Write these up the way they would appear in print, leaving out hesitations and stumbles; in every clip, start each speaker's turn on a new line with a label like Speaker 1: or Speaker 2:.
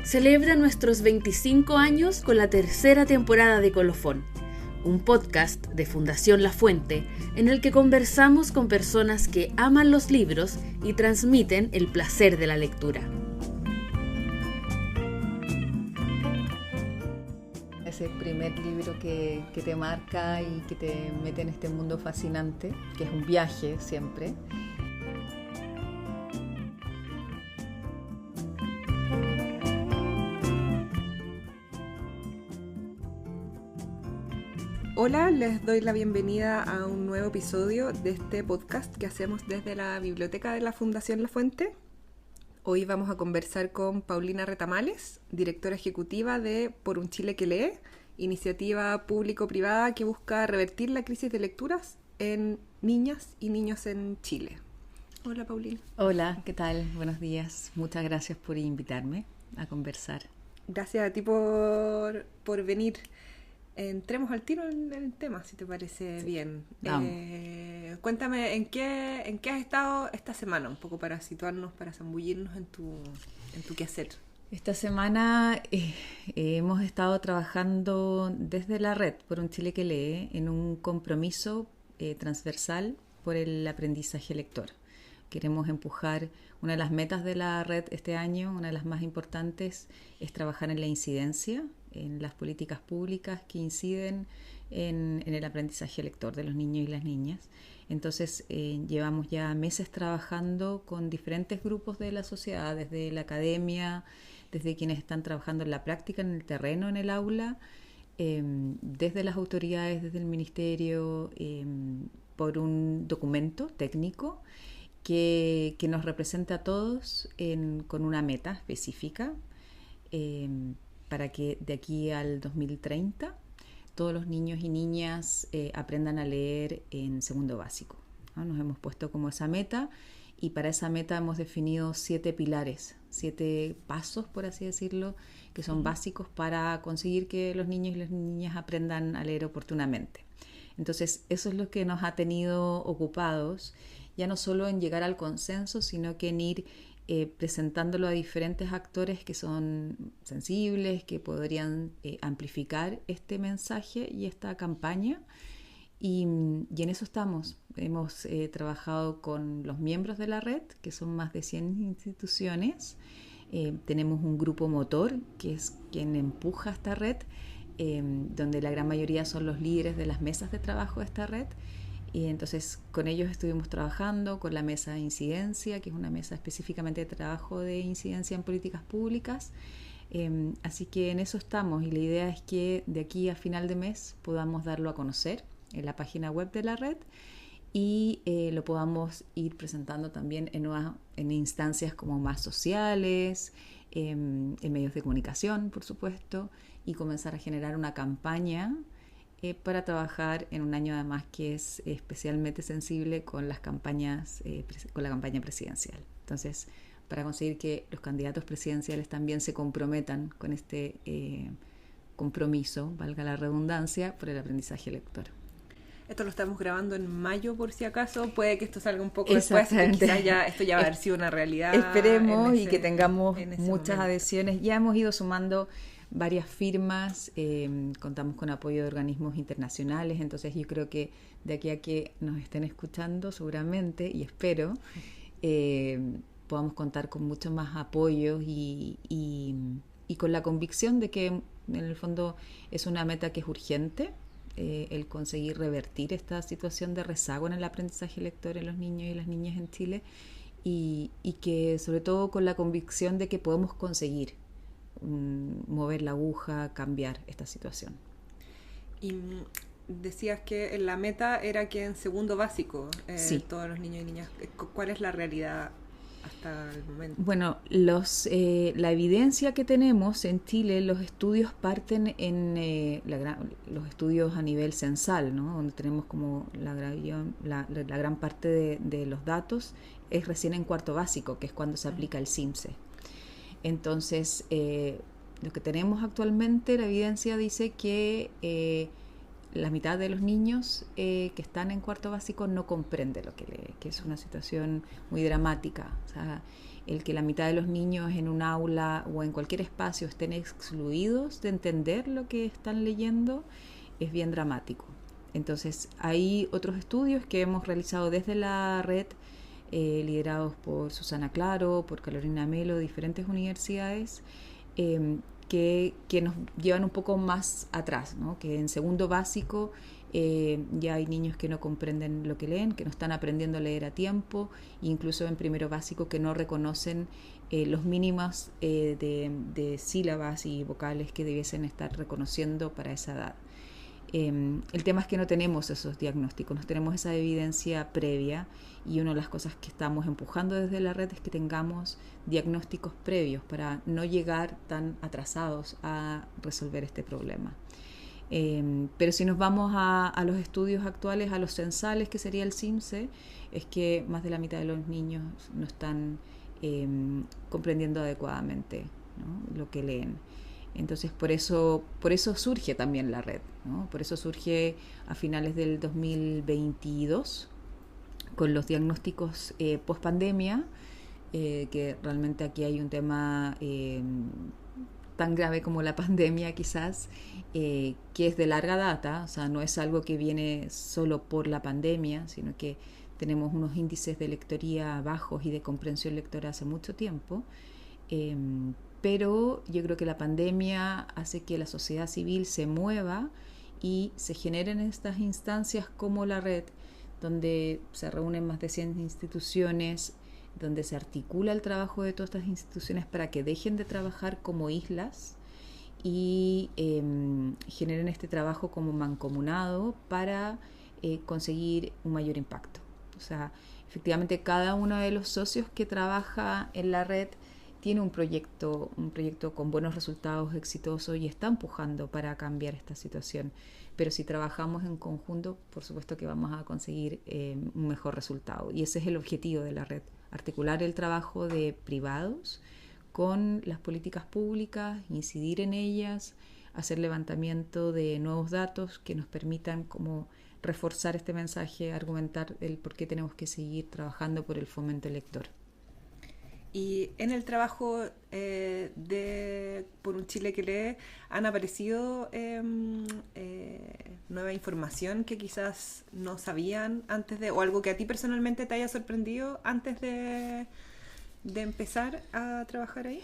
Speaker 1: celebra nuestros 25 años con la tercera temporada de Colofón, un podcast de Fundación La Fuente en el que conversamos con personas que aman los libros y transmiten el placer de la lectura.
Speaker 2: Ese primer libro que te marca y que te mete en este mundo fascinante, que es un viaje siempre.
Speaker 3: Hola, les doy la bienvenida a un nuevo episodio de este podcast que hacemos desde la biblioteca de la Fundación La Fuente. Hoy vamos a conversar con Paulina Retamales, directora ejecutiva de Por un Chile que lee, iniciativa público-privada que busca revertir la crisis de lecturas en niñas y niños en Chile. Hola, Paulina.
Speaker 2: Hola, ¿qué tal? Buenos días. Muchas gracias por invitarme a conversar.
Speaker 3: Gracias a ti por venir. Entremos al tiro en el tema, si te parece bien. Cuéntame, ¿en qué has estado esta semana? Un poco para situarnos, para zambullirnos en tu quehacer.
Speaker 2: Esta semana hemos estado trabajando desde la red Por un Chile que lee en un compromiso transversal por el aprendizaje lector. Queremos empujar, una de las metas de la red este año, una de las más importantes, es trabajar en la incidencia, en las políticas públicas que inciden en el aprendizaje lector de los niños y las niñas. Entonces llevamos ya meses trabajando con diferentes grupos de la sociedad, desde la academia, desde quienes están trabajando en la práctica, en el terreno, en el aula, desde las autoridades, desde el ministerio, por un documento técnico que nos representa a todos con una meta específica, para que de aquí al 2030 todos los niños y niñas aprendan a leer en segundo básico, ¿no? Nos hemos puesto como esa meta y para esa meta hemos definido 7 pilares, 7 pasos, por así decirlo, que son básicos para conseguir que los niños y las niñas aprendan a leer oportunamente. Entonces, eso es lo que nos ha tenido ocupados, ya no solo en llegar al consenso, sino que en ir presentándolo a diferentes actores que son sensibles, que podrían amplificar este mensaje y esta campaña. Y en eso estamos. Hemos trabajado con los miembros de la red, que son más de 100 instituciones. Tenemos un grupo motor, que es quien empuja esta red, donde la gran mayoría son los líderes de las mesas de trabajo de esta red. Y entonces con ellos estuvimos trabajando con la mesa de incidencia, que es una mesa específicamente de trabajo de incidencia en políticas públicas. Así que en eso estamos y la idea es que de aquí a final de mes podamos darlo a conocer en la página web de la red y lo podamos ir presentando también en instancias como más sociales, en medios de comunicación, por supuesto, y comenzar a generar una campaña para trabajar en un año además que es especialmente sensible con las campañas, con la campaña presidencial. Entonces, para conseguir que los candidatos presidenciales también se comprometan con este compromiso, valga la redundancia, por el aprendizaje lector.
Speaker 3: Esto lo estamos grabando en mayo, por si acaso. Puede que esto salga un poco después, que quizás esto ya va a haber sido una realidad.
Speaker 2: Esperemos y que tengamos muchas adhesiones. Ya hemos ido sumando varias firmas, contamos con apoyo de organismos internacionales, entonces yo creo que de aquí a que nos estén escuchando seguramente, y espero, podamos contar con mucho más apoyo y con la convicción de que en el fondo es una meta que es urgente, el conseguir revertir esta situación de rezago en el aprendizaje lector en los niños y las niñas en Chile y que sobre todo con la convicción de que podemos conseguir mover la aguja, cambiar esta situación.
Speaker 3: Y decías que la meta era que en segundo básico
Speaker 2: sí.
Speaker 3: Todos los niños y niñas. ¿Cuál es la realidad hasta el momento?
Speaker 2: Bueno, la evidencia que tenemos en Chile, los estudios parten en los estudios a nivel censal, ¿no? Donde tenemos como la gran parte de los datos es recién en cuarto básico, que es cuando se aplica el CIMSE. Entonces, lo que tenemos actualmente, la evidencia dice que la mitad de los niños que están en cuarto básico no comprende lo que lee, que es una situación muy dramática. O sea, el que la mitad de los niños en un aula o en cualquier espacio estén excluidos de entender lo que están leyendo es bien dramático. Entonces, hay otros estudios que hemos realizado desde la red, liderados por Susana Claro, por Carolina Melo, de diferentes universidades, que nos llevan un poco más atrás, ¿no? Que en segundo básico ya hay niños que no comprenden lo que leen, que no están aprendiendo a leer a tiempo, incluso en primero básico que no reconocen los mínimos de sílabas y vocales que debiesen estar reconociendo para esa edad. El tema es que no tenemos esos diagnósticos, no tenemos esa evidencia previa, y una de las cosas que estamos empujando desde la red es que tengamos diagnósticos previos para no llegar tan atrasados a resolver este problema. Pero si nos vamos a los estudios actuales, a los censales, que sería el CIMSE, es que más de la mitad de los niños no están comprendiendo adecuadamente, ¿no?, lo que leen. Entonces, por eso surge también la red, ¿no? Por eso surge a finales del 2022 con los diagnósticos post-pandemia, que realmente aquí hay un tema tan grave como la pandemia quizás, que es de larga data. O sea, no es algo que viene solo por la pandemia, sino que tenemos unos índices de lectoría bajos y de comprensión lectora hace mucho tiempo. Pero yo creo que la pandemia hace que la sociedad civil se mueva y se generen estas instancias como la red, donde se reúnen más de 100 instituciones, donde se articula el trabajo de todas estas instituciones para que dejen de trabajar como islas y generen este trabajo como mancomunado para conseguir un mayor impacto. O sea, efectivamente cada uno de los socios que trabaja en la red tiene un proyecto con buenos resultados, exitosos, y está empujando para cambiar esta situación. Pero si trabajamos en conjunto, por supuesto que vamos a conseguir un mejor resultado. Y ese es el objetivo de la red, articular el trabajo de privados con las políticas públicas, incidir en ellas, hacer levantamiento de nuevos datos que nos permitan como reforzar este mensaje, argumentar el por qué tenemos que seguir trabajando por el fomento lector.
Speaker 3: Y en el trabajo por un Chile que lee, ¿han aparecido nueva información que quizás no sabían antes o algo que a ti personalmente te haya sorprendido antes de empezar a trabajar ahí?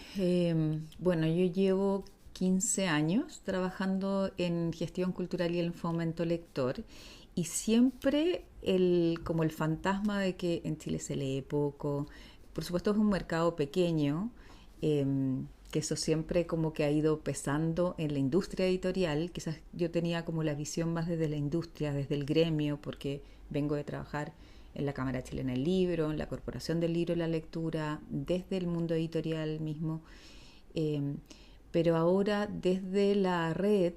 Speaker 2: Bueno, yo llevo 15 años trabajando en gestión cultural y el fomento lector, y siempre como el fantasma de que en Chile se lee poco. Por supuesto es un mercado pequeño, que eso siempre como que ha ido pesando en la industria editorial. Quizás yo tenía como la visión más desde la industria, desde el gremio, porque vengo de trabajar en la Cámara Chilena del Libro, en la Corporación del Libro y la Lectura, desde el mundo editorial mismo. Pero ahora desde la red,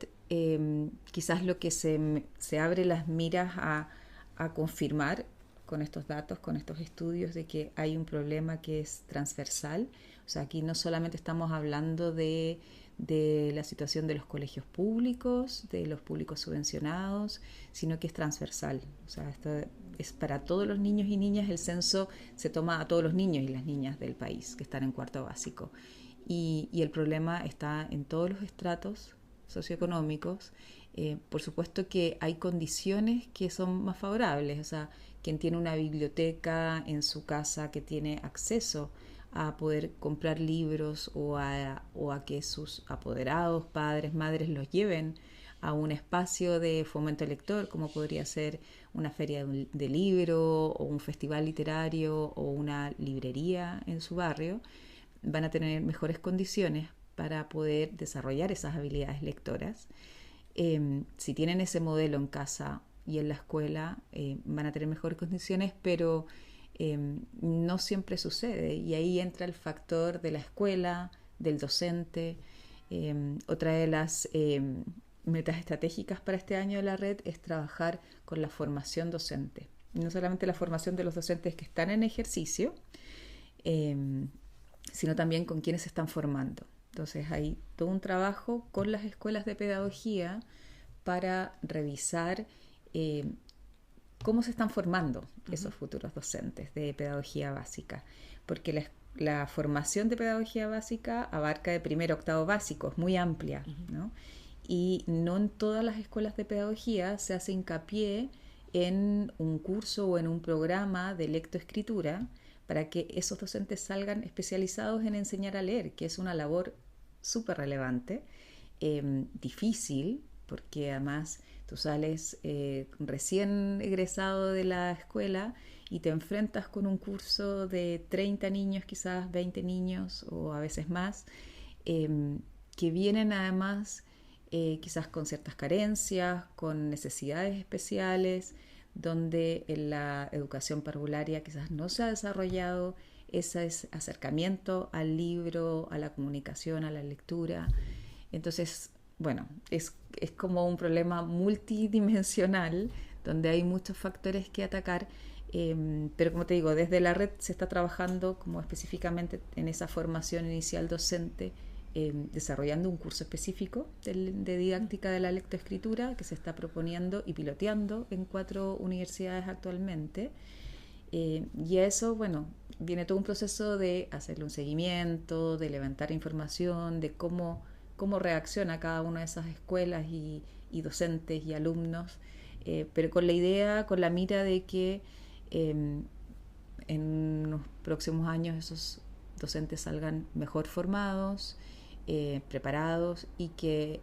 Speaker 2: quizás lo que se abre las miras a confirmar con estos datos, con estos estudios, de que hay un problema que es transversal. O sea, aquí no solamente estamos hablando de la situación de los colegios públicos, de los públicos subvencionados, sino que es transversal. O sea, esto es para todos los niños y niñas. El censo se toma a todos los niños y las niñas del país que están en cuarto básico. Y el problema está en todos los estratos socioeconómicos. Por supuesto que hay condiciones que son más favorables. O sea, quien tiene una biblioteca en su casa, que tiene acceso a poder comprar libros o a que sus apoderados, padres, madres los lleven a un espacio de fomento lector, como podría ser una feria de libro o un festival literario o una librería en su barrio, van a tener mejores condiciones para poder desarrollar esas habilidades lectoras. Si tienen ese modelo en casa y en la escuela, van a tener mejores condiciones, pero no siempre sucede, y ahí entra el factor de la escuela, del docente. Otra de las metas estratégicas para este año de la red es trabajar con la formación docente, no solamente la formación de los docentes que están en ejercicio, sino también con quienes se están formando. Entonces hay todo un trabajo con las escuelas de pedagogía para revisar cómo se están formando esos futuros docentes de pedagogía básica, porque la formación de pedagogía básica abarca de primero a octavo básico, es muy amplia, ¿no? Y no en todas las escuelas de pedagogía se hace hincapié en un curso o en un programa de lectoescritura para que esos docentes salgan especializados en enseñar a leer, que es una labor súper relevante, difícil, porque además tú sales recién egresado de la escuela y te enfrentas con un curso de 30 niños, quizás 20 niños o a veces más, que vienen además quizás con ciertas carencias, con necesidades especiales, donde en la educación parvularia quizás no se ha desarrollado ese acercamiento al libro, a la comunicación, a la lectura. Entonces, bueno, es como un problema multidimensional donde hay muchos factores que atacar, pero como te digo, desde la red se está trabajando como específicamente en esa formación inicial docente, desarrollando un curso específico de didáctica de la lectoescritura que se está proponiendo y piloteando en 4 universidades actualmente. Y a eso, bueno, viene todo un proceso de hacerle un seguimiento, de levantar información, de cómo reacciona cada una de esas escuelas y docentes y alumnos, pero con la idea, con la mira de que en los próximos años esos docentes salgan mejor formados, preparados, y que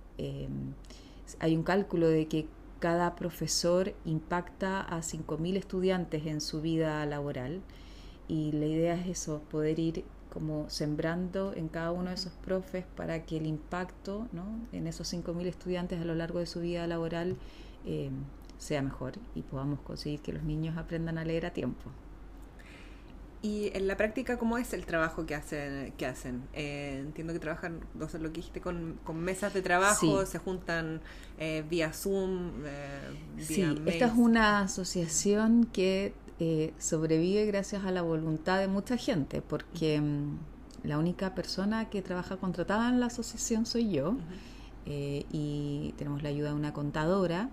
Speaker 2: hay un cálculo de que cada profesor impacta a 5.000 estudiantes en su vida laboral, y la idea es eso, poder ir como sembrando en cada uno de esos profes para que el impacto, ¿no?, en esos 5.000 estudiantes a lo largo de su vida laboral sea mejor y podamos conseguir que los niños aprendan a leer a tiempo.
Speaker 3: Y en la práctica, ¿cómo es el trabajo que hacen? Entiendo que trabajan, no sé, lo que dijiste, con mesas de trabajo, sí. Se juntan vía Zoom,
Speaker 2: sí,
Speaker 3: vía mail.
Speaker 2: Esta es una asociación que sobrevive gracias a la voluntad de mucha gente, porque la única persona que trabaja contratada en la asociación soy yo, y tenemos la ayuda de una contadora,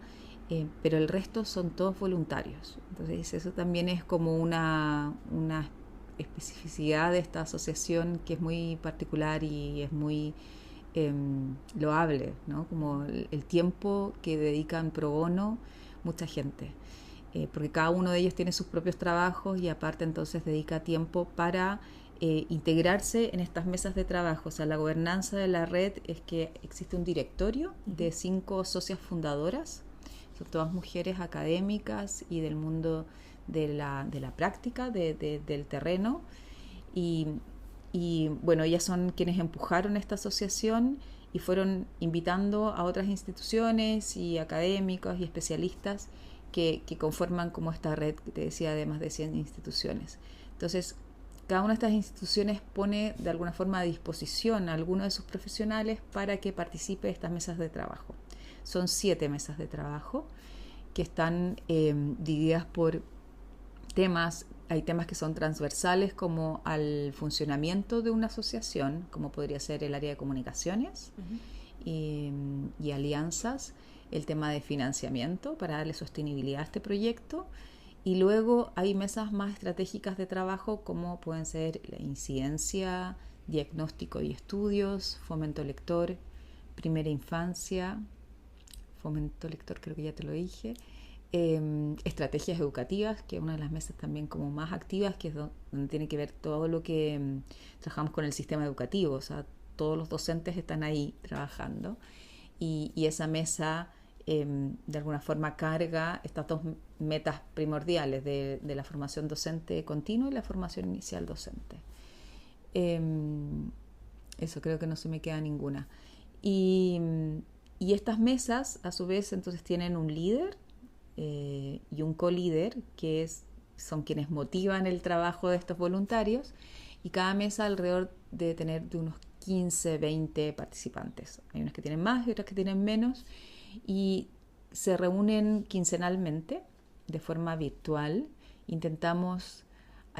Speaker 2: pero el resto son todos voluntarios. Entonces eso también es como una especificidad de esta asociación que es muy particular y es muy loable, ¿no? Como el tiempo que dedican pro bono mucha gente, porque cada uno de ellos tiene sus propios trabajos y aparte entonces dedica tiempo para integrarse en estas mesas de trabajo. O sea, la gobernanza de la red es que existe un directorio de 5 socias fundadoras, son todas mujeres académicas y del mundo de la práctica, del terreno, y bueno, ellas son quienes empujaron esta asociación y fueron invitando a otras instituciones y académicos y especialistas que conforman como esta red que te decía de más de 100 instituciones. Entonces, cada una de estas instituciones pone de alguna forma a disposición a alguno de sus profesionales para que participe de estas mesas de trabajo. Son 7 mesas de trabajo que están divididas por temas. Hay temas que son transversales como al funcionamiento de una asociación, como podría ser el área de comunicaciones y alianzas, el tema de financiamiento para darle sostenibilidad a este proyecto, y luego hay mesas más estratégicas de trabajo como pueden ser la incidencia, diagnóstico y estudios, fomento lector, primera infancia, fomento lector creo que ya te lo dije, estrategias educativas, que es una de las mesas también como más activas, que es donde tiene que ver todo lo que trabajamos con el sistema educativo, o sea, todos los docentes están ahí trabajando, y esa mesa de alguna forma carga estas 2 metas primordiales de la formación docente continua y la formación inicial docente. Eso, creo que no se me queda ninguna. Y estas mesas, a su vez, entonces tienen un líder y un co-líder, que son quienes motivan el trabajo de estos voluntarios, y cada mesa alrededor de tener de unos 15, 20 participantes. Hay unas que tienen más y otras que tienen menos, y se reúnen quincenalmente de forma virtual. Intentamos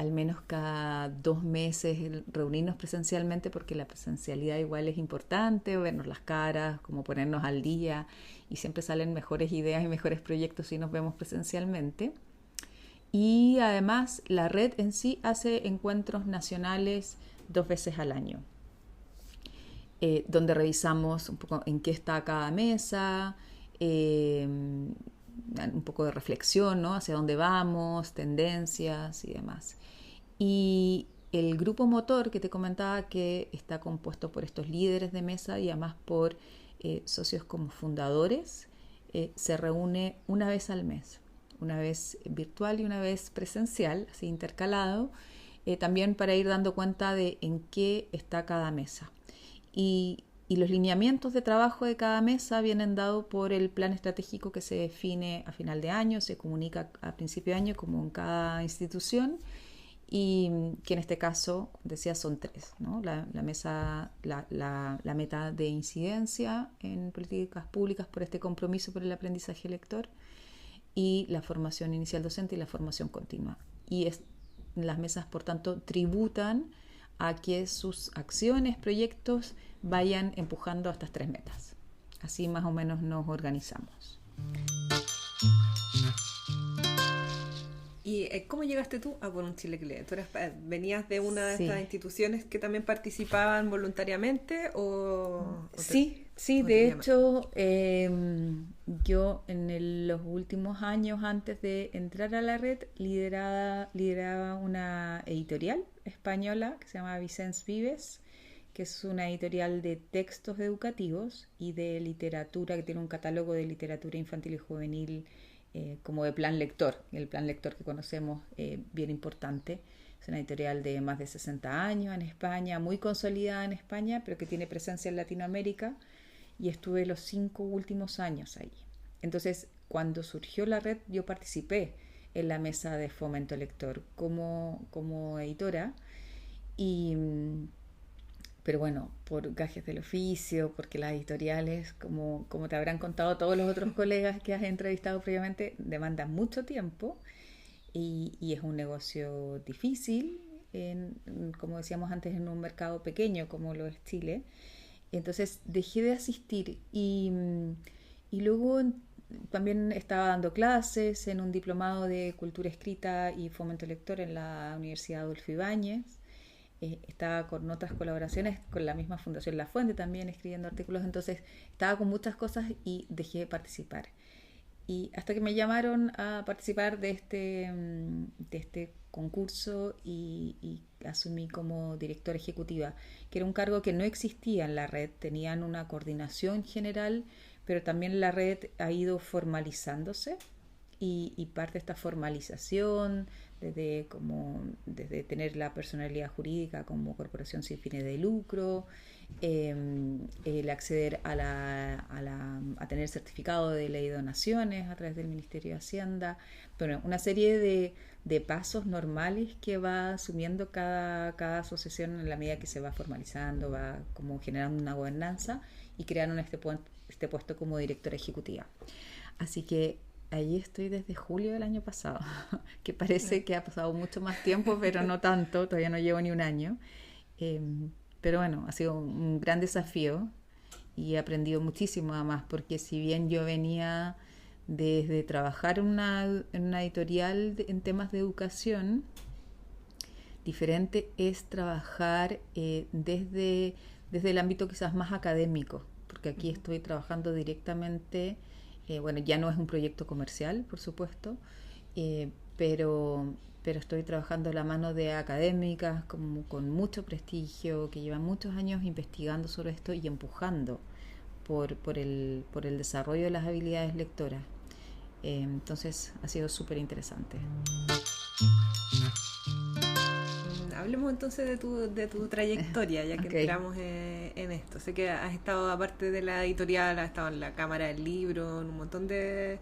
Speaker 2: al menos cada 2 meses reunirnos presencialmente, porque la presencialidad igual es importante, vernos las caras, como ponernos al día, y siempre salen mejores ideas y mejores proyectos si nos vemos presencialmente. Y además la red en sí hace encuentros nacionales 2 veces al año, donde revisamos un poco en qué está cada mesa, un poco de reflexión, ¿no? Hacia dónde vamos, tendencias y demás. Y el grupo motor que te comentaba, que está compuesto por estos líderes de mesa y además por socios como fundadores, se reúne una vez al mes, una vez virtual y una vez presencial, así intercalado, también para ir dando cuenta de en qué está cada mesa. Y los lineamientos de trabajo de cada mesa vienen dados por el plan estratégico que se define a final de año, se comunica a principio de año como en cada institución, y que en este caso, decía, son 3, ¿no? La mesa, la meta de incidencia en políticas públicas por este compromiso por el aprendizaje lector, y la formación inicial docente y la formación continua. Y las mesas, por tanto, tributan a que sus acciones, proyectos, vayan empujando a estas 3 metas. Así más o menos nos organizamos.
Speaker 3: ¿Y cómo llegaste tú a Por un Chile que lee? ¿Tú venías de una de estas instituciones que también participaban voluntariamente?
Speaker 2: Sí, de hecho, yo en los últimos años, antes de entrar a la red, lideraba una editorial española que se llama Vicens Vives, que es una editorial de textos educativos y de literatura, que tiene un catálogo de literatura infantil y juvenil como de plan lector, el plan lector que conocemos, bien importante. Es una editorial de más de 60 años en España, muy consolidada en España, pero que tiene presencia en Latinoamérica, y estuve los 5 últimos años ahí. Entonces, cuando surgió la red, yo participé en la mesa de fomento lector como editora, pero bueno, por gajes del oficio, porque las editoriales, como te habrán contado todos los otros colegas que has entrevistado previamente, demandan mucho tiempo y es un negocio difícil, como decíamos antes, en un mercado pequeño como lo es Chile. Entonces dejé de asistir y luego también estaba dando clases en un diplomado de cultura escrita y fomento lector en la Universidad Adolfo Ibáñez. Estaba con otras colaboraciones con la misma Fundación La Fuente también escribiendo artículos, entonces estaba con muchas cosas y dejé de participar. Y hasta que me llamaron a participar de este concurso y asumí como directora ejecutiva, que era un cargo que no existía en la red. Tenían una coordinación general, pero también la red ha ido formalizándose, y parte de esta formalización, desde tener la personalidad jurídica como corporación sin fines de lucro, el acceder a tener certificado de ley de donaciones a través del Ministerio de Hacienda, bueno, una serie de pasos normales que va asumiendo cada asociación en la medida que se va formalizando, va como generando una gobernanza, y crearon este puesto como directora ejecutiva. Así que allí estoy desde julio del año pasado, que parece que ha pasado mucho más tiempo, pero no tanto, todavía no llevo ni un año. Pero bueno, ha sido un gran desafío y he aprendido muchísimo además, porque si bien yo venía desde trabajar en una editorial en temas de educación, diferente es trabajar desde el ámbito quizás más académico, porque aquí estoy trabajando directamente. Bueno, ya no es un proyecto comercial, por supuesto, pero estoy trabajando a la mano de académicas con mucho prestigio, que llevan muchos años investigando sobre esto y empujando por el desarrollo de las habilidades lectoras. Entonces ha sido súper interesante.
Speaker 3: Hablemos entonces de tu trayectoria, ya que entramos en esto. Sé que has estado, aparte de la editorial, has estado en la Cámara del Libro, en un montón de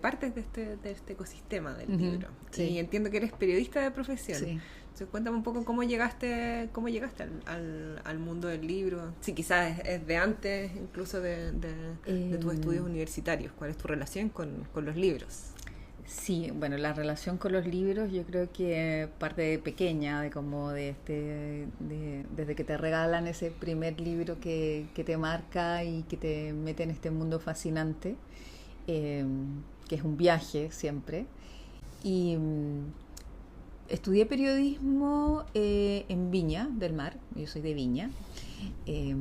Speaker 3: partes de este ecosistema del libro. Sí. Y entiendo que eres periodista de profesión. Sí. Entonces, cuéntame un poco cómo llegaste al mundo del libro. Sí, quizás es de antes, incluso de tus estudios universitarios. ¿Cuál es tu relación con los libros?
Speaker 2: Sí, bueno, la relación con los libros yo creo que parte de pequeña, de como desde que te regalan ese primer libro que te marca y que te mete en este mundo fascinante, eh, que es un viaje siempre. Y estudié periodismo en Viña del Mar, yo soy de Viña. Eh,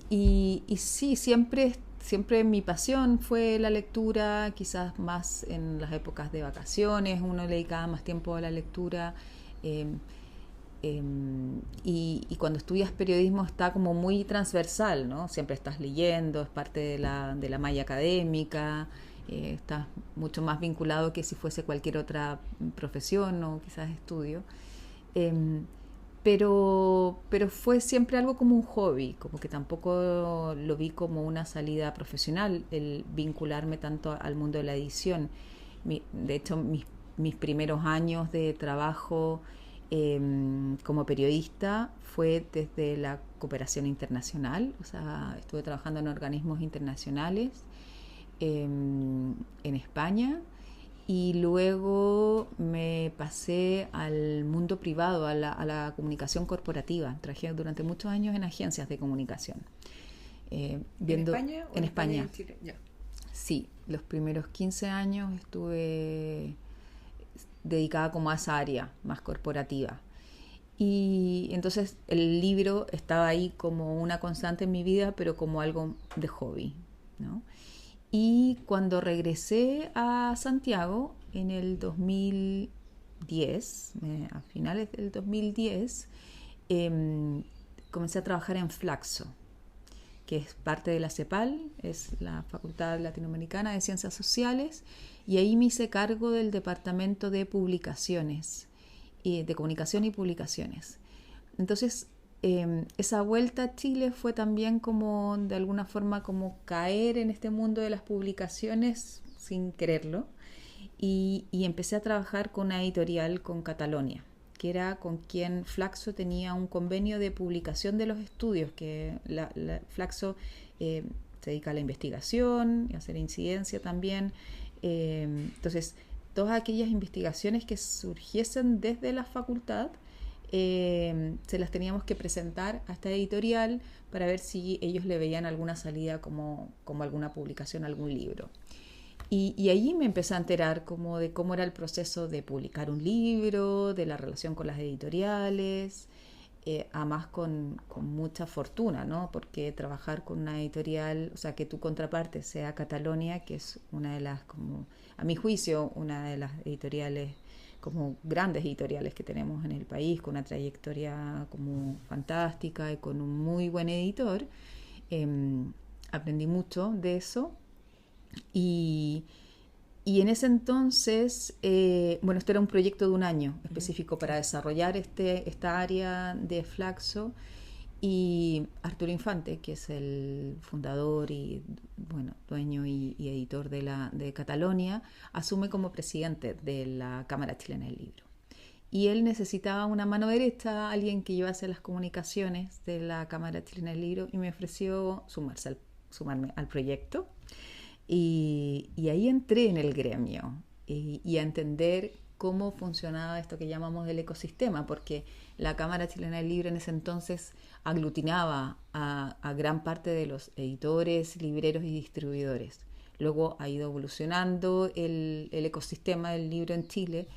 Speaker 2: y sí, siempre mi pasión fue la lectura, quizás más en las épocas de vacaciones, uno le dedicaba más tiempo a la lectura. eh, eh, y cuando estudias periodismo está como muy transversal, ¿no? Siempre estás leyendo, es parte de la malla académica, estás mucho más vinculado que si fuese cualquier otra profesión o quizás estudio. Eh, pero fue siempre algo como un hobby, como que tampoco lo vi como una salida profesional el vincularme tanto al mundo de la edición. De hecho, mis primeros años de trabajo como periodista fue desde la cooperación internacional, o sea, estuve trabajando en organismos internacionales en España, y luego me pasé al mundo privado, a la comunicación corporativa. Trabajé durante muchos años en agencias de comunicación.
Speaker 3: Viendo, ¿en España?
Speaker 2: En España.
Speaker 3: En Chile? Yeah.
Speaker 2: Sí, los primeros 15 años estuve dedicada como a esa área más corporativa. Y entonces el libro estaba ahí como una constante en mi vida, pero como algo de hobby, ¿no? Y cuando regresé a Santiago en el 2010, a finales del 2010, comencé a trabajar en Flaxo, que es parte de la CEPAL, es la Facultad Latinoamericana de Ciencias Sociales, y ahí me hice cargo del departamento de publicaciones, de comunicación y publicaciones. Entonces, esa vuelta a Chile fue también como, de alguna forma, como caer en este mundo de las publicaciones sin quererlo, y empecé a trabajar con una editorial con Catalonia, que era con quien Flaxo tenía un convenio de publicación de los estudios, que Flaxo se dedica a la investigación y a hacer incidencia también. Entonces, todas aquellas investigaciones que surgiesen desde la facultad, se las teníamos que presentar a esta editorial para ver si ellos le veían alguna salida como alguna publicación, algún libro. Y allí me empecé a enterar como de cómo era el proceso de publicar un libro, de la relación con las editoriales, además con mucha fortuna, ¿no? Porque trabajar con una editorial, o sea, que tu contraparte sea Catalonia, que es una de las, como a mi juicio, una de las editoriales, como grandes editoriales que tenemos en el país, con una trayectoria como fantástica y con un muy buen editor. Aprendí mucho de eso. Y en ese entonces, bueno, esto era un proyecto de un año específico para desarrollar esta área de Flaxo, y Arturo Infante, que es el fundador y bueno, dueño y editor de Catalonia, asume como presidente de la Cámara Chilena del Libro. Y él necesitaba una mano derecha, alguien que llevase las comunicaciones de la Cámara Chilena del Libro, y me ofreció sumarme al proyecto. Y ahí entré en el gremio y a entender cómo funcionaba esto que llamamos el ecosistema, porque la Cámara Chilena del Libro en ese entonces aglutinaba a gran parte de los editores, libreros y distribuidores. Luego ha ido evolucionando el ecosistema del libro en Chile,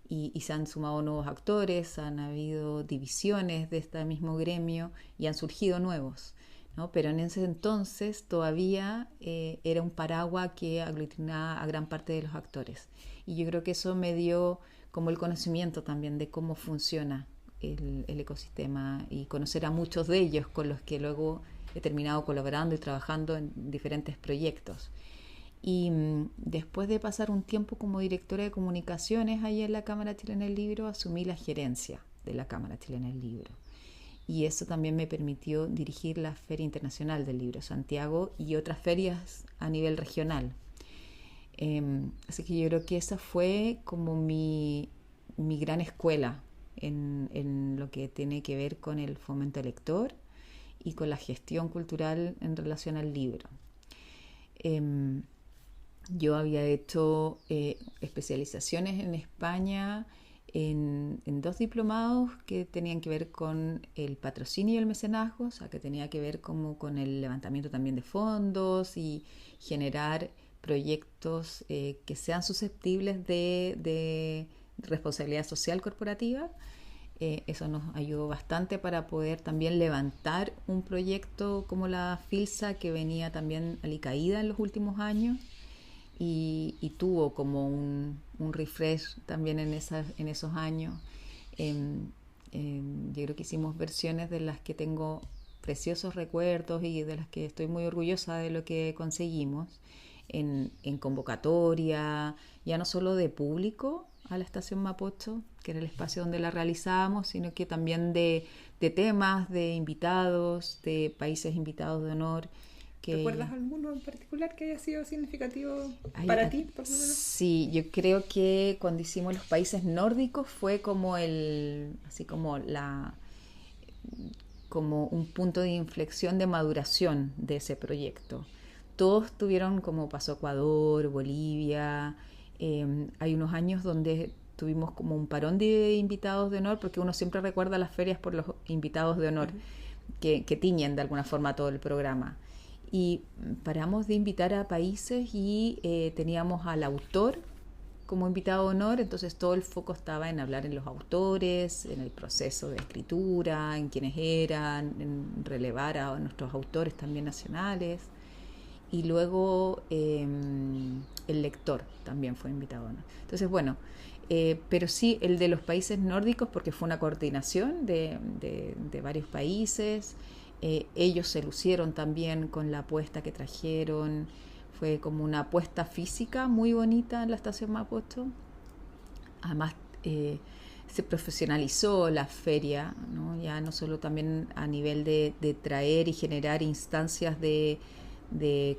Speaker 2: y se han sumado nuevos actores, han habido divisiones de este mismo gremio y han surgido nuevos, ¿no? Pero en ese entonces todavía era un paraguas que aglutinaba a gran parte de los actores. Y yo creo que eso me dio como el conocimiento también de cómo funciona el ecosistema, y conocer a muchos de ellos con los que luego he terminado colaborando y trabajando en diferentes proyectos. Y después de pasar un tiempo como directora de comunicaciones ahí en la Cámara Chilena del Libro, asumí la gerencia de la Cámara Chilena del Libro. Y eso también me permitió dirigir la Feria Internacional del Libro Santiago y otras ferias a nivel regional. Así que yo creo que esa fue como mi gran escuela en lo que tiene que ver con el fomento lector y con la gestión cultural en relación al libro. yo había hecho especializaciones en España en 2 diplomados que tenían que ver con el patrocinio y el mecenazgo, o sea, que tenía que ver como con el levantamiento también de fondos y generar proyectos que sean susceptibles de responsabilidad social corporativa. Eso nos ayudó bastante para poder también levantar un proyecto como la FILSA, que venía también alicaída en los últimos años y tuvo como un refresh también en esos años. Yo creo que hicimos versiones de las que tengo preciosos recuerdos y de las que estoy muy orgullosa de lo que conseguimos en convocatoria, ya no solo de público a la Estación Mapocho, que era el espacio donde la realizábamos, sino que también de temas, de invitados, de países invitados de honor.
Speaker 3: ¿Recuerdas alguno en particular que haya sido significativo para ti, por lo menos?
Speaker 2: Sí, yo creo que cuando hicimos los países nórdicos fue como como un punto de inflexión de maduración de ese proyecto. Todos tuvieron, como pasó Ecuador, Bolivia, hay unos años donde tuvimos como un parón de invitados de honor, porque uno siempre recuerda las ferias por los invitados de honor, que tiñen de alguna forma todo el programa. Y paramos de invitar a países y teníamos al autor como invitado de honor, entonces todo el foco estaba en hablar en los autores, en el proceso de escritura, en quiénes eran, en relevar a nuestros autores también nacionales. Y luego el lector también fue invitado de honor. Entonces, bueno, pero sí el de los países nórdicos, porque fue una coordinación de varios países. Ellos se lucieron también con la apuesta que trajeron, fue como una apuesta física muy bonita en la Estación Mapocho. Además se profesionalizó la feria, ¿no? Ya no solo también a nivel de traer y generar instancias de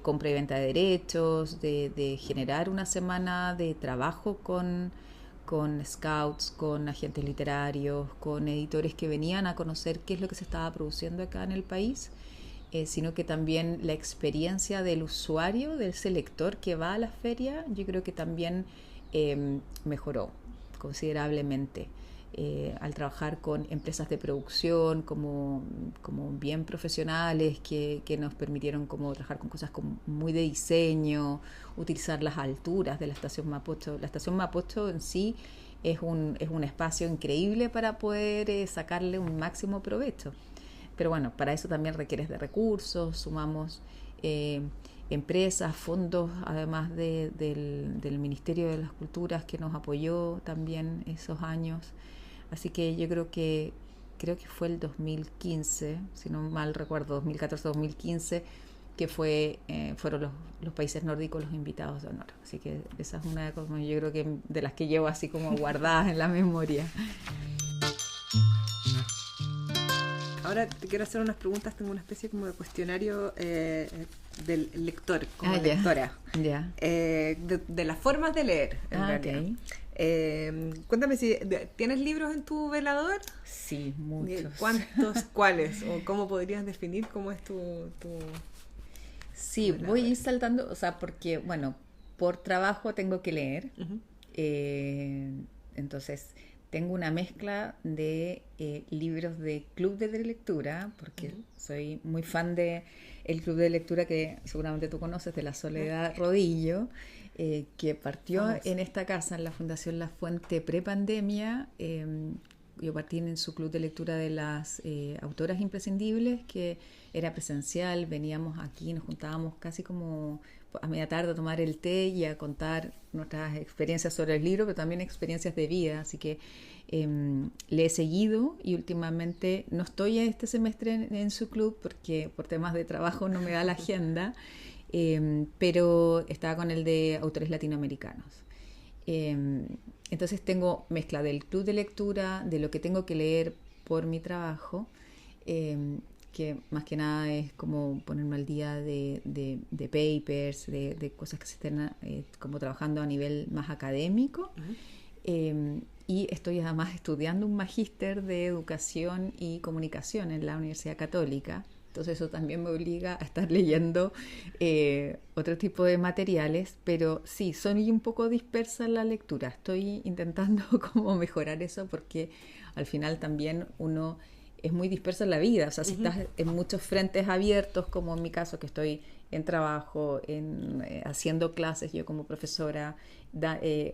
Speaker 2: compra y venta de derechos, de generar una semana de trabajo con scouts, con agentes literarios, con editores que venían a conocer qué es lo que se estaba produciendo acá en el país, sino que también la experiencia del usuario, de ese lector que va a la feria, yo creo que también mejoró considerablemente. Al trabajar con empresas de producción como bien profesionales que nos permitieron como trabajar con cosas como muy de diseño, utilizar las alturas de la Estación Mapocho. La Estación Mapocho en sí es un espacio increíble para poder sacarle un máximo provecho. Pero bueno, para eso también requieres de recursos, sumamos empresas, fondos, además del Ministerio de las Culturas que nos apoyó también esos años. Así que yo creo que fue el 2015, si no mal recuerdo, 2014-2015, que fueron los países nórdicos los invitados de honor. Así que esa es una de las cosas, yo creo que de las que llevo así como guardadas en la memoria.
Speaker 3: Ahora te quiero hacer unas preguntas, tengo una especie como de cuestionario del lector, como lectora.
Speaker 2: Ya.
Speaker 3: De las formas de leer, en realidad.
Speaker 2: Okay.
Speaker 3: Cuéntame si tienes libros en tu velador.
Speaker 2: Sí, muchos.
Speaker 3: ¿Cuántos? ¿Cuáles? ¿O cómo podrías definir cómo es tu
Speaker 2: Sí, velador? Voy a ir saltando, o sea, porque, bueno, por trabajo tengo que leer. Uh-huh. Entonces, tengo una mezcla de libros de club de lectura, porque uh-huh. soy muy fan de el club de lectura que seguramente tú conoces, de la Soledad Rodillo, que partió en esta casa, en la Fundación La Fuente, pre-pandemia. Yo partí en su club de lectura de las autoras imprescindibles, que era presencial. Veníamos aquí, nos juntábamos casi como a media tarde a tomar el té y a contar nuestras experiencias sobre el libro, pero también experiencias de vida. Así que le he seguido y últimamente no estoy este semestre en su club porque por temas de trabajo no me da la agenda. Pero estaba con el de autores latinoamericanos. Entonces tengo mezcla del club de lectura, de lo que tengo que leer por mi trabajo, que más que nada es como ponerme al día de papers, de cosas que se estén como trabajando a nivel más académico. Uh-huh. Y estoy además estudiando un magíster de educación y comunicación en la Universidad Católica. Entonces eso también me obliga a estar leyendo otro tipo de materiales, pero sí, soy un poco dispersa en la lectura. Estoy intentando como mejorar eso porque al final también uno es muy disperso en la vida. O sea, si estás en muchos frentes abiertos, como en mi caso, que estoy en trabajo, haciendo clases yo como profesora,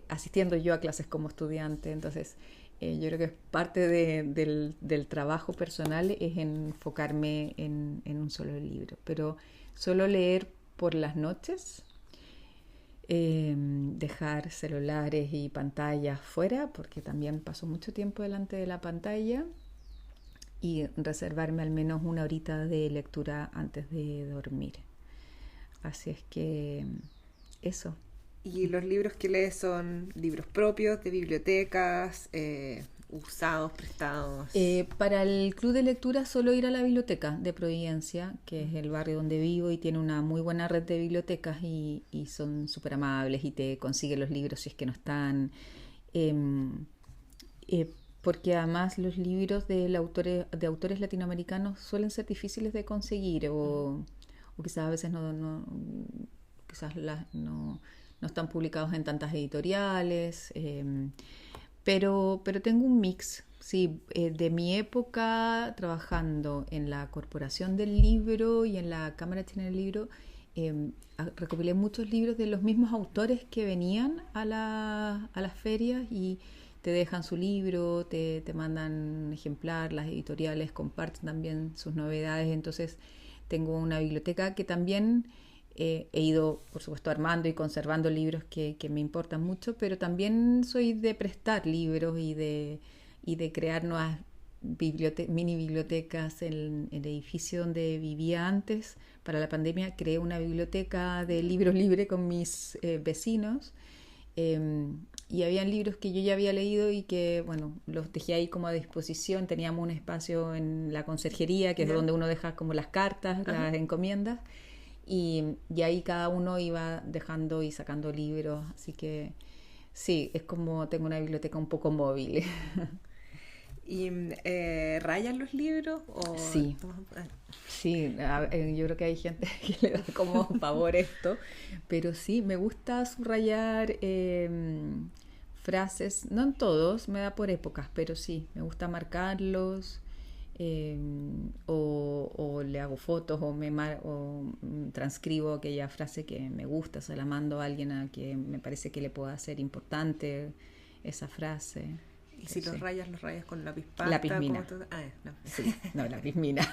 Speaker 2: asistiendo yo a clases como estudiante, entonces yo creo que parte del trabajo personal es enfocarme en un solo libro, pero solo leer por las noches, dejar celulares y pantallas fuera, porque también paso mucho tiempo delante de la pantalla, y reservarme al menos una horita de lectura antes de dormir. Así es que eso.
Speaker 3: ¿Y los libros que lees son libros propios, de bibliotecas, usados, prestados?
Speaker 2: Para el club de lectura suelo ir a la biblioteca de Providencia, que es el barrio donde vivo y tiene una muy buena red de bibliotecas y son súper amables y te consiguen los libros si es que no están. Porque además los libros de autores latinoamericanos suelen ser difíciles de conseguir o quizás a veces no están publicados en tantas editoriales, pero tengo un mix, sí, de mi época trabajando en la Corporación del Libro y en la Cámara Chilena del Libro. Recopilé muchos libros de los mismos autores que venían a las ferias y te dejan su libro, te mandan un ejemplar, las editoriales comparten también sus novedades, entonces tengo una biblioteca que también he ido, por supuesto, armando y conservando libros que me importan mucho, pero también soy de prestar libros y de crear nuevas mini bibliotecas. En el edificio donde vivía antes, para la pandemia, creé una biblioteca de libros libre con mis vecinos. Y habían libros que yo ya había leído y que, bueno, los dejé ahí como a disposición. Teníamos un espacio en la conserjería, que es donde uno deja como las cartas, las encomiendas, y ahí cada uno iba dejando y sacando libros. Así que sí, es como tengo una biblioteca un poco móvil.
Speaker 3: ¿Y rayan los libros? ¿O...
Speaker 2: Sí. Sí, yo creo que hay gente que le da como pavor esto, pero sí, me gusta subrayar frases, no en todos, me da por épocas, pero sí, me gusta marcarlos, o le hago fotos o transcribo aquella frase que me gusta, se la mando a alguien a que me parece que le pueda ser importante esa frase.
Speaker 3: ¿Y si los rayas con lápiz pasta?
Speaker 2: Lápiz mina.
Speaker 3: No.
Speaker 2: Sí, no, lápiz mina.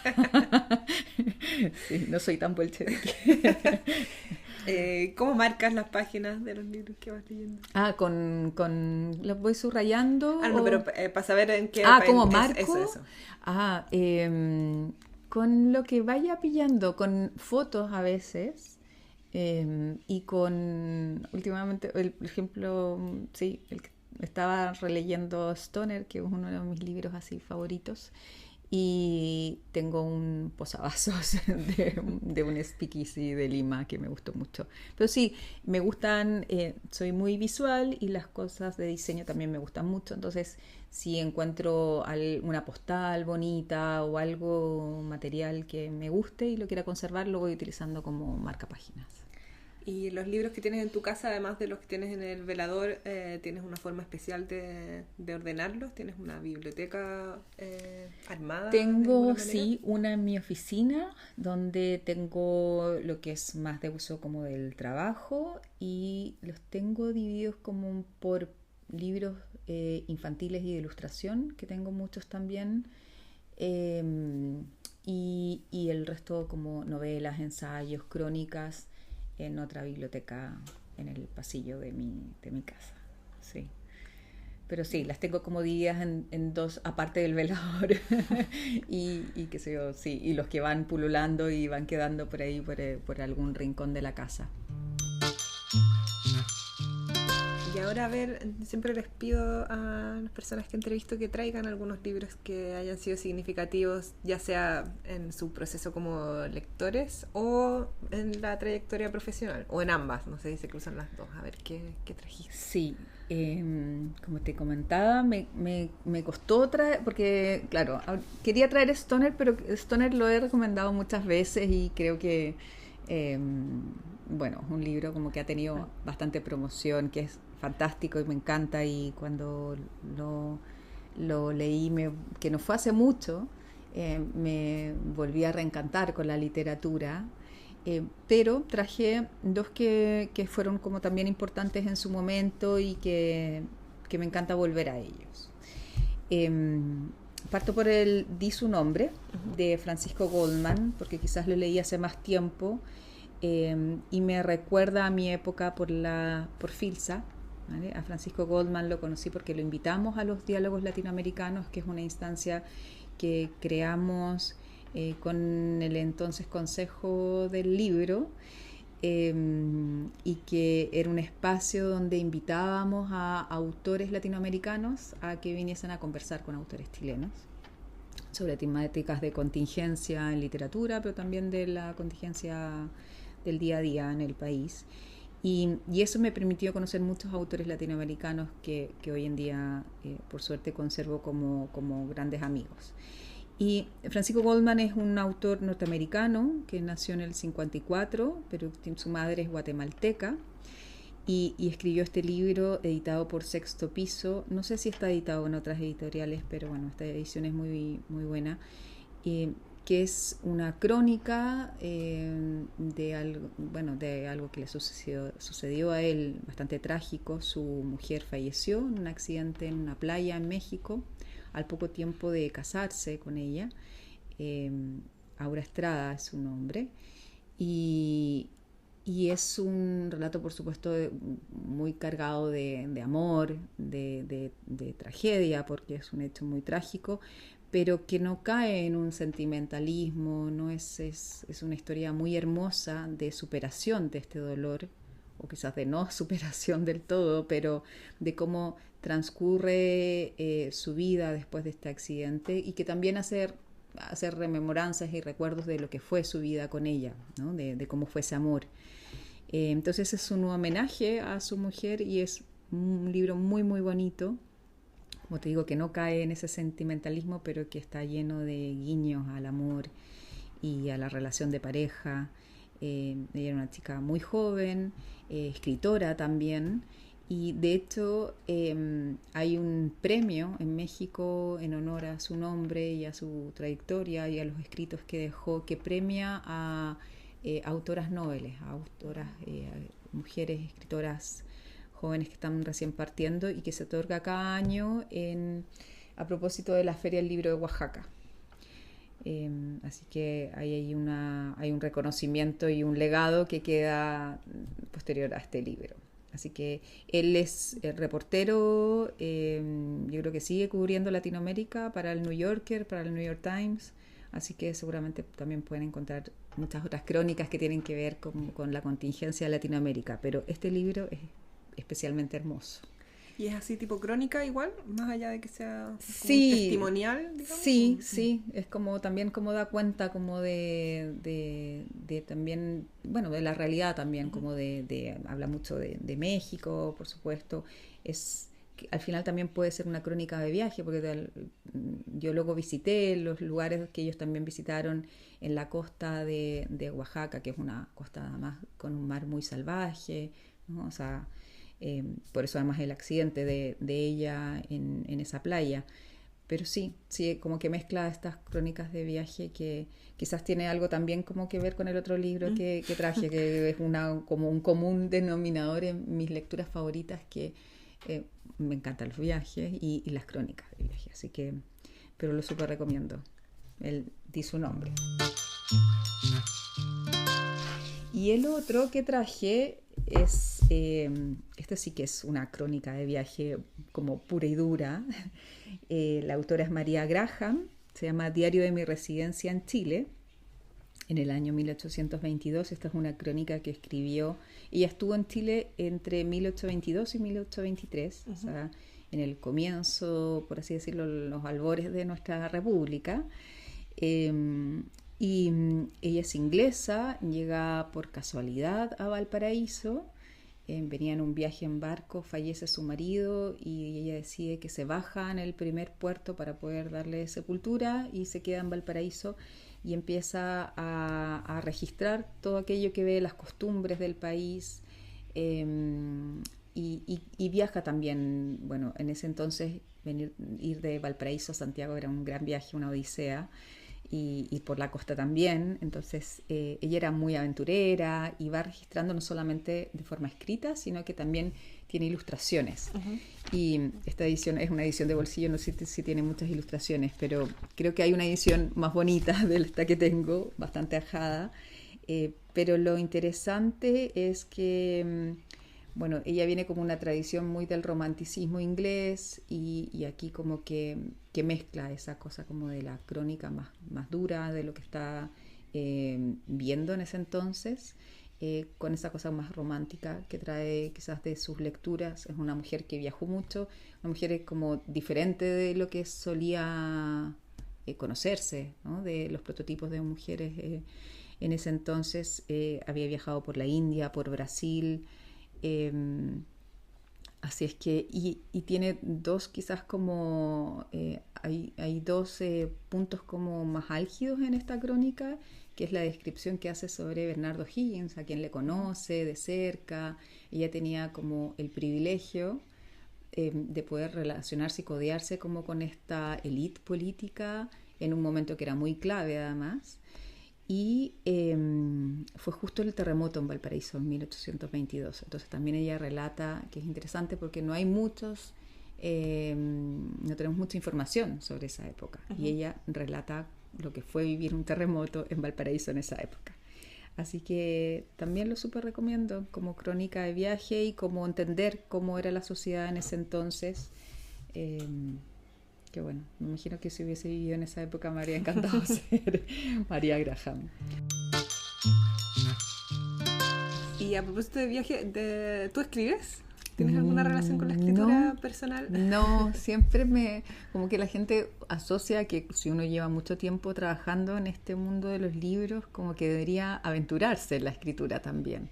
Speaker 2: Sí, no soy tan bolchevique.
Speaker 3: ¿Cómo marcas las páginas de los libros que vas leyendo?
Speaker 2: Con los voy subrayando.
Speaker 3: No, pero para saber en qué...
Speaker 2: ¿cómo marco?
Speaker 3: Eso.
Speaker 2: Con lo que vaya pillando, con fotos a veces, y con, últimamente, por ejemplo, sí, el que estaba releyendo Stoner, que es uno de mis libros así favoritos, y tengo un posavasos de un speakeasy de Lima que me gustó mucho. Pero sí, me gustan, soy muy visual y las cosas de diseño también me gustan mucho, entonces si encuentro una postal bonita o algo material que me guste y lo quiera conservar, lo voy utilizando como marcapáginas.
Speaker 3: ¿Y los libros que tienes en tu casa, además de los que tienes en el velador, tienes una forma especial de ordenarlos? ¿Tienes una biblioteca armada?
Speaker 2: Tengo, sí, una en mi oficina, donde tengo lo que es más de uso como del trabajo, y los tengo divididos como por libros infantiles y de ilustración, que tengo muchos también, y el resto como novelas, ensayos, crónicas, en otra biblioteca en el pasillo de mi casa, sí. Pero sí, las tengo como divididas en dos, aparte del velador, y qué sé yo, sí, y los que van pululando y van quedando por ahí, por algún rincón de la casa.
Speaker 3: Y ahora, a ver, siempre les pido a las personas que entrevisto que traigan algunos libros que hayan sido significativos, ya sea en su proceso como lectores o en la trayectoria profesional, o en ambas, no sé si se cruzan las dos. A ver, ¿qué trajiste?
Speaker 2: Sí, como te comentaba, me costó traer, porque claro, quería traer Stoner, pero Stoner lo he recomendado muchas veces y creo que, bueno, es un libro como que ha tenido bastante promoción, que es fantástico y me encanta, y cuando lo leí, que no fue hace mucho, me volví a reencantar con la literatura. Pero traje dos que fueron como también importantes en su momento y que me encanta volver a ellos. Parto por el Di su nombre, de Francisco Goldman, porque quizás lo leí hace más tiempo, y me recuerda a mi época por Filsa, ¿vale? A Francisco Goldman lo conocí porque lo invitamos a los diálogos latinoamericanos, que es una instancia que creamos con el entonces Consejo del Libro, y que era un espacio donde invitábamos a autores latinoamericanos a que viniesen a conversar con autores chilenos sobre temáticas de contingencia en literatura, pero también de la contingencia del día a día en el país. Y eso me permitió conocer muchos autores latinoamericanos que hoy en día, por suerte, conservo como grandes amigos. Y Francisco Goldman es un autor norteamericano que nació en el 54, pero su madre es guatemalteca, y escribió este libro editado por Sexto Piso. No sé si está editado en otras editoriales, pero bueno, esta edición es muy, muy buena, que es una crónica de algo que le sucedió a él, bastante trágico. Su mujer falleció en un accidente en una playa en México, al poco tiempo de casarse con ella. Aura Estrada es su nombre, y es un relato, por supuesto, muy cargado de amor, de tragedia, porque es un hecho muy trágico, pero que no cae en un sentimentalismo. No es una historia muy hermosa de superación de este dolor, o quizás de no superación del todo, pero de cómo transcurre su vida después de este accidente, y que también hacer rememoranzas y recuerdos de lo que fue su vida con ella, ¿no? de cómo fue ese amor. Entonces es un homenaje a su mujer, y es un libro muy, muy bonito. Como te digo, que no cae en ese sentimentalismo, pero que está lleno de guiños al amor y a la relación de pareja. Ella era una chica muy joven, escritora también, y de hecho hay un premio en México en honor a su nombre y a su trayectoria y a los escritos que dejó, que premia a autoras noveles, a autoras, mujeres escritoras jóvenes que están recién partiendo, y que se otorga cada año a propósito de la Feria del Libro de Oaxaca. Así que hay un reconocimiento y un legado que queda posterior a este libro. Así que él es el reportero, yo creo que sigue cubriendo Latinoamérica para el New Yorker, para el New York Times, así que seguramente también pueden encontrar muchas otras crónicas que tienen que ver con la contingencia de Latinoamérica, pero este libro es especialmente hermoso.
Speaker 3: ¿Y es así tipo crónica igual? Más allá de que sea
Speaker 2: sí,
Speaker 3: testimonial, digamos.
Speaker 2: Sí, es como también como da cuenta como de también, bueno, de la realidad también, como habla mucho de México, por supuesto. Al final también puede ser una crónica de viaje, porque yo luego visité los lugares que ellos también visitaron en la costa de Oaxaca, que es una costa además con un mar muy salvaje, ¿no? O sea, por eso además el accidente de ella en esa playa. Pero sí, como que mezcla estas crónicas de viaje, que quizás tiene algo también como que ver con el otro libro que traje, que es como un común denominador en mis lecturas favoritas, que me encantan los viajes y las crónicas de viaje. Así que, pero lo súper recomiendo. Él di su nombre. Y el otro que traje es, este sí que es una crónica de viaje como pura y dura. La autora es María Graham, se llama Diario de mi residencia en Chile. en el año 1822. Esta es una crónica que escribió. Ella estuvo en Chile entre 1822 y 1823, o sea, en el comienzo, por así decirlo, los albores de nuestra república. Y ella es inglesa, llega por casualidad a Valparaíso, venía en un viaje en barco, fallece su marido y ella decide que se baja en el primer puerto para poder darle sepultura y se queda en Valparaíso y empieza a registrar todo aquello que ve, las costumbres del país, y viaja también. Bueno, en ese entonces ir de Valparaíso a Santiago era un gran viaje, una odisea, y por la costa también. Entonces ella era muy aventurera y va registrando no solamente de forma escrita, sino que también tiene ilustraciones. Y esta edición es una edición de bolsillo, no sé si tiene muchas ilustraciones, pero creo que hay una edición más bonita de esta que tengo, bastante ajada. Pero lo interesante es que, bueno, ella viene como una tradición muy del romanticismo inglés y aquí como que mezcla esa cosa como de la crónica más dura de lo que está viendo en ese entonces, con esa cosa más romántica que trae quizás de sus lecturas. Es una mujer que viajó mucho, una mujer como diferente de lo que solía conocerse, ¿no? De los prototipos de mujeres en ese entonces. Había viajado por la India, por Brasil, así es que, y tiene dos quizás como, hay dos puntos como más álgidos en esta crónica, que es la descripción que hace sobre Bernardo Higgins, a quien le conoce de cerca. Ella tenía como el privilegio de poder relacionarse y codearse como con esta élite política en un momento que era muy clave además. Y fue justo el terremoto en Valparaíso en 1822. Entonces también ella relata, que es interesante porque no hay no tenemos mucha información sobre esa época. Y ella relata lo que fue vivir un terremoto en Valparaíso en esa época. Así que también lo súper recomiendo como crónica de viaje y como entender cómo era la sociedad en ese entonces. Que bueno, me imagino que si hubiese vivido en esa época me habría encantado ser María Graham.
Speaker 3: Y a propósito de viaje, ¿tú escribes? ¿Tienes alguna relación con la escritura personal?
Speaker 2: No, siempre como que la gente asocia que si uno lleva mucho tiempo trabajando en este mundo de los libros, como que debería aventurarse en la escritura también.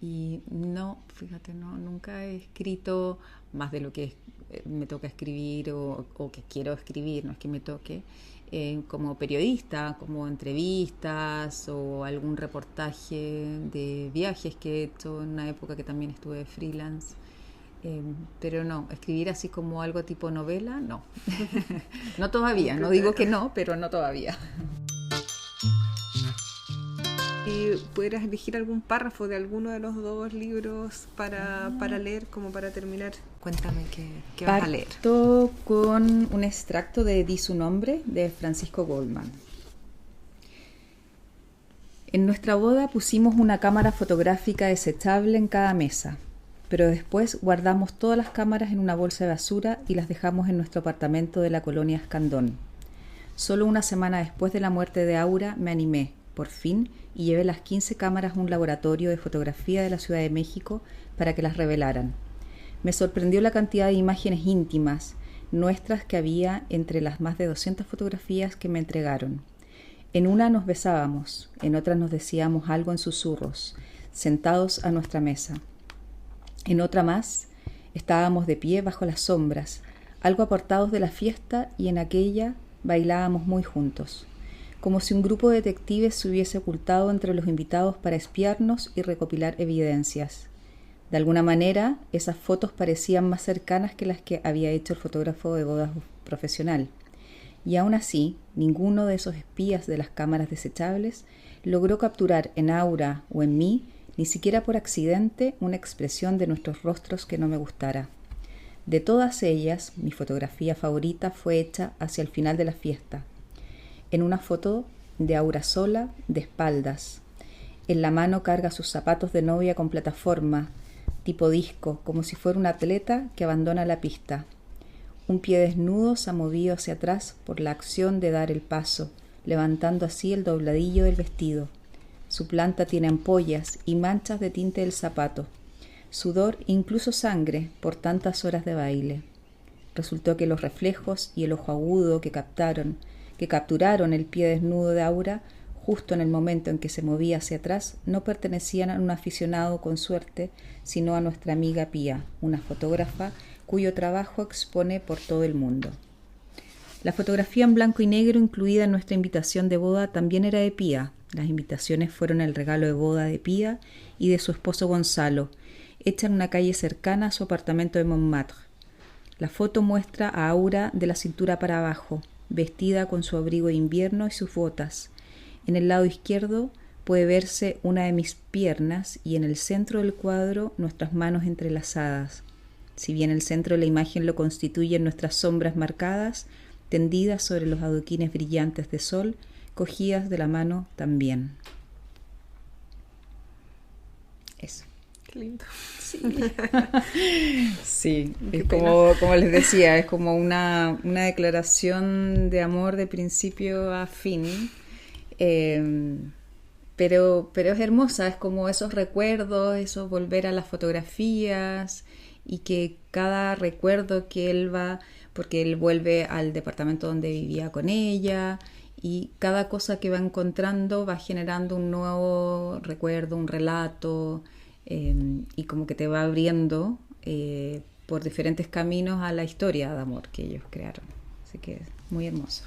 Speaker 2: Y no, fíjate, no, nunca he escrito más de lo que me toca escribir o que quiero escribir, no es que me toque, como periodista, como entrevistas o algún reportaje de viajes que he hecho en una época que también estuve de freelance. Pero no, escribir así como algo tipo novela, no. No todavía, no digo que no, pero no todavía.
Speaker 3: ¿Y pudieras elegir algún párrafo de alguno de los dos libros para leer, como para terminar? Cuéntame qué vas a leer.
Speaker 2: Parto con un extracto de Di su nombre, de Francisco Goldman. En nuestra boda pusimos una cámara fotográfica desechable en cada mesa, pero después guardamos todas las cámaras en una bolsa de basura y las dejamos en nuestro apartamento de la colonia Escandón. Solo una semana después de la muerte de Aura me animé, por fin, y llevé las 15 cámaras a un laboratorio de fotografía de la Ciudad de México para que las revelaran. Me sorprendió la cantidad de imágenes íntimas nuestras que había entre las más de 200 fotografías que me entregaron. En una nos besábamos, en otra nos decíamos algo en susurros, sentados a nuestra mesa. En otra más, estábamos de pie bajo las sombras, algo apartados de la fiesta, y en aquella bailábamos muy juntos, como si un grupo de detectives se hubiese ocultado entre los invitados para espiarnos y recopilar evidencias. De alguna manera, esas fotos parecían más cercanas que las que había hecho el fotógrafo de bodas profesional. Y aún así, ninguno de esos espías de las cámaras desechables logró capturar en Aura o en mí, ni siquiera por accidente, una expresión de nuestros rostros que no me gustara. De todas ellas, mi fotografía favorita fue hecha hacia el final de la fiesta, en una foto de Aura sola, de espaldas. En la mano carga sus zapatos de novia con plataforma, tipo disco, como si fuera un atleta que abandona la pista. Un pie desnudo se ha movido hacia atrás por la acción de dar el paso, levantando así el dobladillo del vestido. Su planta tiene ampollas y manchas de tinte del zapato, sudor e incluso sangre por tantas horas de baile. Resultó que los reflejos y el ojo agudo que capturaron el pie desnudo de Aura justo en el momento en que se movía hacia atrás, no pertenecían a un aficionado con suerte, sino a nuestra amiga Pía, una fotógrafa cuyo trabajo expone por todo el mundo. La fotografía en blanco y negro incluida en nuestra invitación de boda también era de Pía. Las invitaciones fueron el regalo de boda de Pía y de su esposo Gonzalo, hecha en una calle cercana a su apartamento de Montmartre. La foto muestra a Aura de la cintura para abajo, vestida con su abrigo de invierno y sus botas. En el lado izquierdo puede verse una de mis piernas y en el centro del cuadro nuestras manos entrelazadas. Si bien el centro de la imagen lo constituyen nuestras sombras marcadas, tendidas sobre los adoquines brillantes de sol, cogidas de la mano también. Eso.
Speaker 3: Qué lindo.
Speaker 2: Sí, sí, es como les decía, es como una declaración de amor de principio a fin. Pero es hermosa, es como esos recuerdos, eso volver a las fotografías y que cada recuerdo que él va, porque él vuelve al departamento donde vivía con ella y cada cosa que va encontrando va generando un nuevo recuerdo, un relato y como que te va abriendo por diferentes caminos a la historia de amor que ellos crearon. Así que es muy hermoso.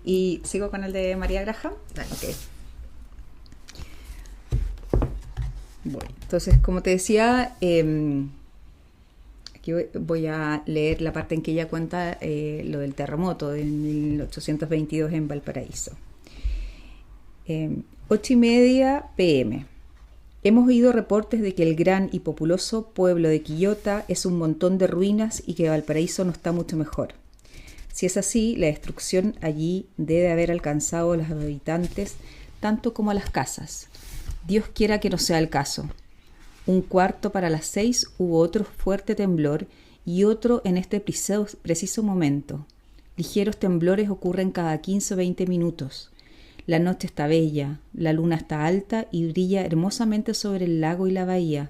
Speaker 2: ¿Y sigo con el de María Graham? Okay. Bueno, entonces, como te decía, aquí voy a leer la parte en que ella cuenta lo del terremoto de 1822 en Valparaíso. 8:30 p.m. Hemos oído reportes de que el gran y populoso pueblo de Quillota es un montón de ruinas y que Valparaíso no está mucho mejor. Si es así, la destrucción allí debe haber alcanzado a los habitantes tanto como a las casas. Dios quiera que no sea el caso. 6:15 hubo otro fuerte temblor y otro en este preciso momento. Ligeros temblores ocurren cada 15 o 20 minutos. La noche está bella, la luna está alta y brilla hermosamente sobre el lago y la bahía.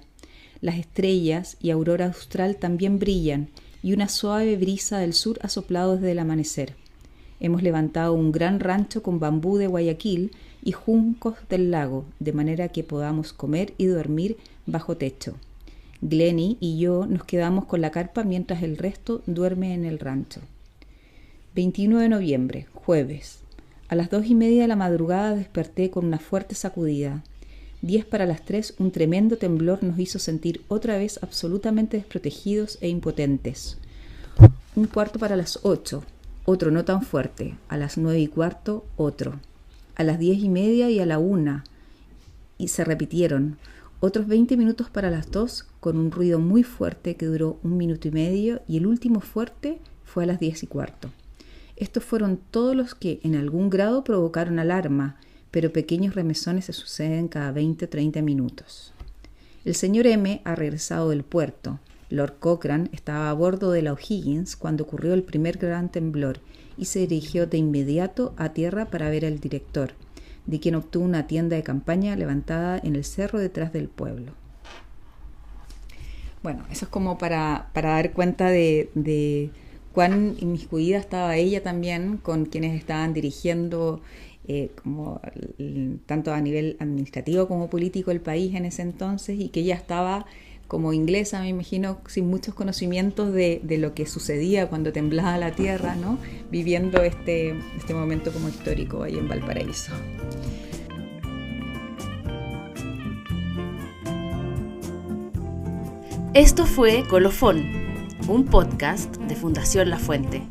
Speaker 2: Las estrellas y aurora austral también brillan y una suave brisa del sur ha soplado desde el amanecer. Hemos levantado un gran rancho con bambú de Guayaquil y juncos del lago, de manera que podamos comer y dormir bajo techo. Glenny y yo nos quedamos con la carpa mientras el resto duerme en el rancho. 21 de noviembre, jueves. A las 2:30 de la madrugada desperté con una fuerte sacudida. 2:50, un tremendo temblor nos hizo sentir otra vez absolutamente desprotegidos e impotentes. 7:45, otro no tan fuerte. A las 9:15, otro. A las 10:30 y a la 1, y se repitieron. Otros 20 minutos para las 2, con un ruido muy fuerte que duró 1 minuto y medio, y el último fuerte fue a las 10:15. Estos fueron todos los que en algún grado provocaron alarma, pero pequeños remesones se suceden cada 20 o 30 minutos. El señor M ha regresado del puerto. Lord Cochrane estaba a bordo de la O'Higgins cuando ocurrió el primer gran temblor y se dirigió de inmediato a tierra para ver al director, de quien obtuvo una tienda de campaña levantada en el cerro detrás del pueblo. Bueno, eso es como para dar cuenta de cuán inmiscuida estaba ella también con quienes estaban dirigiendo como tanto a nivel administrativo como político el país en ese entonces, y que ella estaba como inglesa, me imagino, sin muchos conocimientos de lo que sucedía cuando temblaba la tierra, ¿no? Viviendo este momento como histórico ahí en Valparaíso.
Speaker 1: Esto fue Colofón, un podcast de Fundación La Fuente.